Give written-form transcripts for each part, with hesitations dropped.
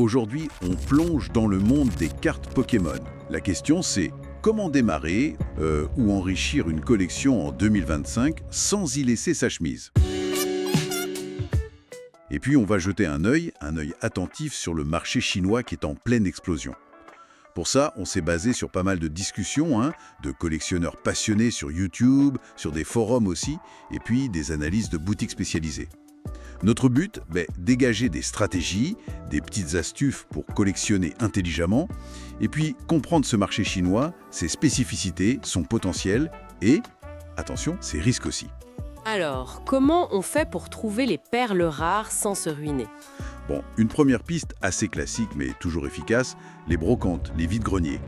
Aujourd'hui, on plonge dans le monde des cartes Pokémon. La question c'est comment démarrer ou enrichir une collection en 2025 sans y laisser sa chemise. Et puis on va jeter un œil attentif sur le marché chinois qui est en pleine explosion. Pour ça, on s'est basé sur pas mal de discussions, de collectionneurs passionnés sur YouTube, sur des forums aussi, et puis des analyses de boutiques spécialisées. Notre but, dégager des stratégies, des petites astuces pour collectionner intelligemment, et puis comprendre ce marché chinois, ses spécificités, son potentiel, et, attention, ses risques aussi. Alors, comment on fait pour trouver les perles rares sans se ruiner? Bon, une première piste assez classique mais toujours efficace, les brocantes, les vides-greniers.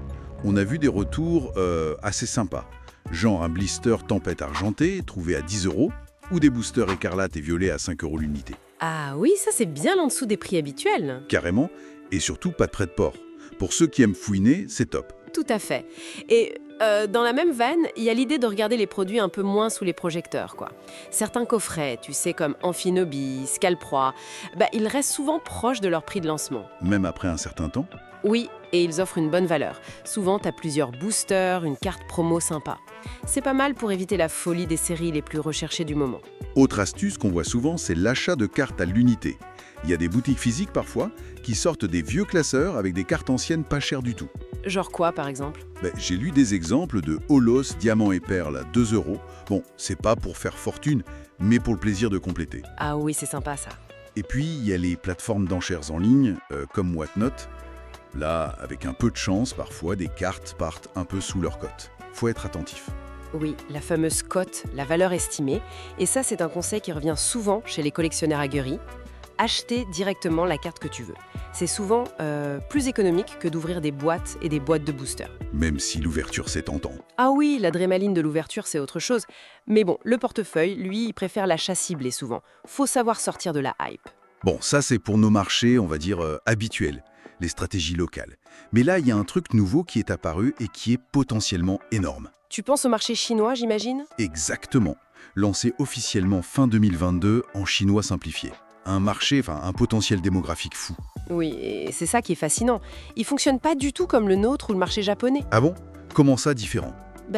On a vu des retours assez sympas, genre un blister tempête argenté trouvé à 10 €, ou des boosters écarlates et violets à 5 € l'unité. Ah oui, ça c'est bien en dessous des prix habituels. Carrément, et surtout pas de frais de port. Pour ceux qui aiment fouiner, c'est top. Tout à fait. Et dans la même veine, il y a l'idée de regarder les produits un peu moins sous les projecteurs, quoi. Certains coffrets, tu sais, comme Amphinobis, Scalproie, ils restent souvent proches de leur prix de lancement. Même après un certain temps. Oui, et ils offrent une bonne valeur. Souvent, tu as plusieurs boosters, une carte promo sympa. C'est pas mal pour éviter la folie des séries les plus recherchées du moment. Autre astuce qu'on voit souvent, c'est l'achat de cartes à l'unité. Il y a des boutiques physiques parfois qui sortent des vieux classeurs avec des cartes anciennes pas chères du tout. Genre quoi, par exemple? J'ai lu des exemples de Holos, Diamant et Perle à 2 €. Bon, c'est pas pour faire fortune, mais pour le plaisir de compléter. Ah oui, c'est sympa ça. Et puis, il y a les plateformes d'enchères en ligne, comme Whatnot. Là, avec un peu de chance, parfois, des cartes partent un peu sous leur cote. Faut être attentif. Oui, la fameuse cote, la valeur estimée. Et ça, c'est un conseil qui revient souvent chez les collectionneurs aguerris. Acheter directement la carte que tu veux. C'est souvent plus économique que d'ouvrir des boîtes et des boîtes de boosters. Même si l'ouverture c'est tentant. Ah oui, l'adrénaline de l'ouverture, c'est autre chose. Mais bon, le portefeuille, lui, il préfère l'achat ciblé souvent. Faut savoir sortir de la hype. Bon, ça c'est pour nos marchés, on va dire, habituels, les stratégies locales. Mais là, il y a un truc nouveau qui est apparu et qui est potentiellement énorme. Tu penses au marché chinois, j'imagine? Exactement. Lancé officiellement fin 2022 en chinois simplifié. Un marché, un potentiel démographique fou. Oui, et c'est ça qui est fascinant. Il fonctionne pas du tout comme le nôtre ou le marché japonais. Ah bon? Comment ça différent?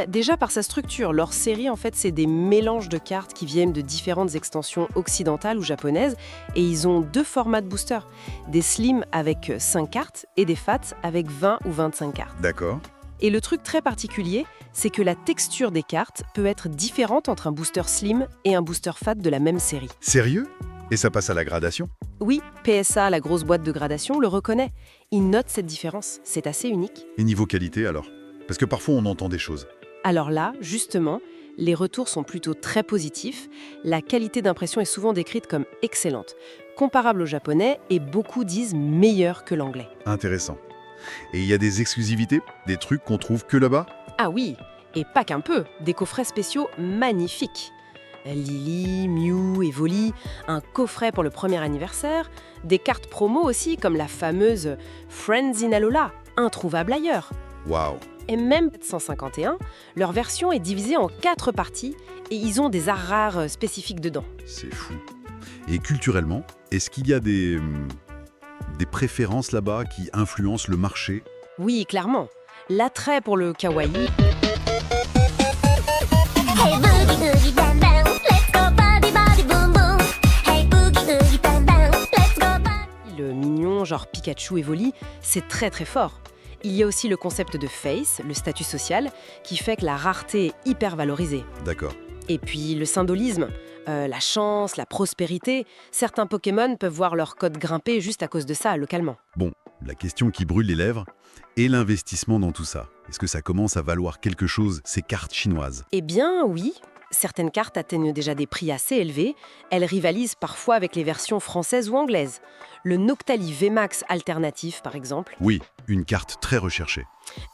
Déjà par sa structure, leur série en fait c'est des mélanges de cartes qui viennent de différentes extensions occidentales ou japonaises et ils ont 2 formats de boosters, des slim avec 5 cartes et des fats avec 20 ou 25 cartes. D'accord. Et le truc très particulier, c'est que la texture des cartes peut être différente entre un booster slim et un booster fat de la même série. Sérieux? Et ça passe à la gradation? Oui, PSA, la grosse boîte de gradation, le reconnaît. Il note cette différence, c'est assez unique. Et niveau qualité alors? Parce que parfois on entend des choses. Alors là, justement, les retours sont plutôt très positifs. La qualité d'impression est souvent décrite comme excellente, comparable au japonais et beaucoup disent meilleure que l'anglais. Intéressant. Et il y a des exclusivités? Des trucs qu'on trouve que là-bas? Ah oui, et pas qu'un peu, des coffrets spéciaux magnifiques. Lily, Mew et Voli, un coffret pour le premier anniversaire, des cartes promo aussi comme la fameuse Friends in Alola, introuvable ailleurs. Waouh! Et même 151, leur version est divisée en 4 parties et ils ont des arts rares spécifiques dedans. C'est fou. Et culturellement, est-ce qu'il y a des préférences là-bas qui influencent le marché? Oui, clairement. L'attrait pour le kawaii, Hey boogie oogie bam bam, let's go body body boom boom. Hey boogie oogie bam bam, let's go body. le mignon genre Pikachu et Voli, c'est très très fort. Il y a aussi le concept de face, le statut social, qui fait que la rareté est hyper valorisée. D'accord. Et puis le symbolisme, la chance, la prospérité. Certains Pokémon peuvent voir leur cote grimper juste à cause de ça, localement. Bon, la question qui brûle les lèvres, et l'investissement dans tout ça. Est-ce que ça commence à valoir quelque chose, ces cartes chinoises? Eh bien oui, certaines cartes atteignent déjà des prix assez élevés. Elles rivalisent parfois avec les versions françaises ou anglaises. Le Noctali VMAX alternatif, par exemple. Oui, une carte très recherchée.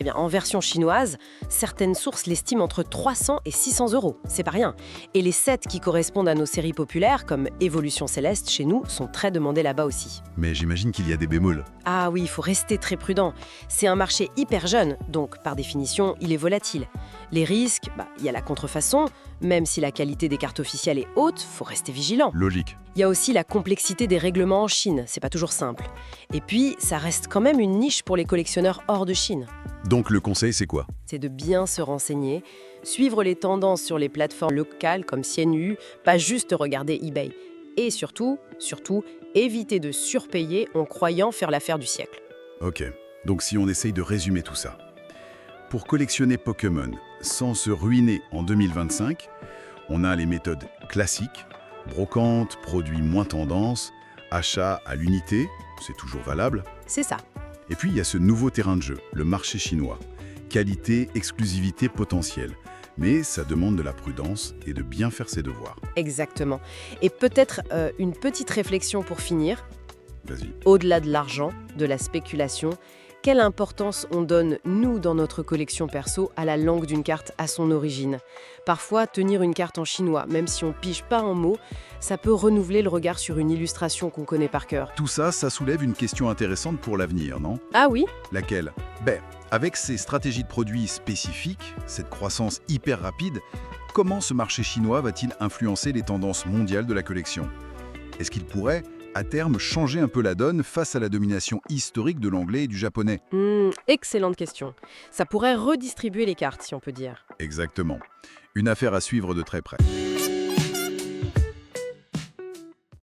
Eh bien, en version chinoise, certaines sources l'estiment entre 300 et 600 €. C'est pas rien. Et les sets qui correspondent à nos séries populaires, comme Évolution Céleste chez nous, sont très demandés là-bas aussi. Mais j'imagine qu'il y a des bémols. Ah oui, il faut rester très prudent. C'est un marché hyper jeune, donc par définition, il est volatile. Les risques, il y a la contrefaçon, même si la qualité des cartes officielles est haute, faut rester vigilant. Logique. Il y a aussi la complexité des règlements en Chine, c'est pas toujours simple. Et puis, ça reste quand même une niche pour les collectionneurs hors de Chine. Donc le conseil, c'est quoi? C'est de bien se renseigner, suivre les tendances sur les plateformes locales comme Xianyu, pas juste regarder eBay. Et surtout, éviter de surpayer en croyant faire l'affaire du siècle. Ok, donc si on essaye de résumer tout ça. Pour collectionner Pokémon sans se ruiner en 2025, on a les méthodes classiques, brocante, produits moins tendance, achat à l'unité, c'est toujours valable. C'est ça. Et puis il y a ce nouveau terrain de jeu, le marché chinois. Qualité, exclusivité potentielle. Mais ça demande de la prudence et de bien faire ses devoirs. Exactement. Et peut-être une petite réflexion pour finir. Vas-y. Au-delà de l'argent, de la spéculation, quelle importance on donne, nous, dans notre collection perso, à la langue d'une carte, à son origine. Parfois, tenir une carte en chinois, même si on pige pas un mot, ça peut renouveler le regard sur une illustration qu'on connaît par cœur. Tout ça, ça soulève une question intéressante pour l'avenir, non? Ah oui? Laquelle? Avec ces stratégies de produits spécifiques, cette croissance hyper rapide, comment ce marché chinois va-t-il influencer les tendances mondiales de la collection? Est-ce qu'il pourrait, à terme, changer un peu la donne face à la domination historique de l'anglais et du japonais? Excellente question. Ça pourrait redistribuer les cartes, si on peut dire. Exactement. Une affaire à suivre de très près.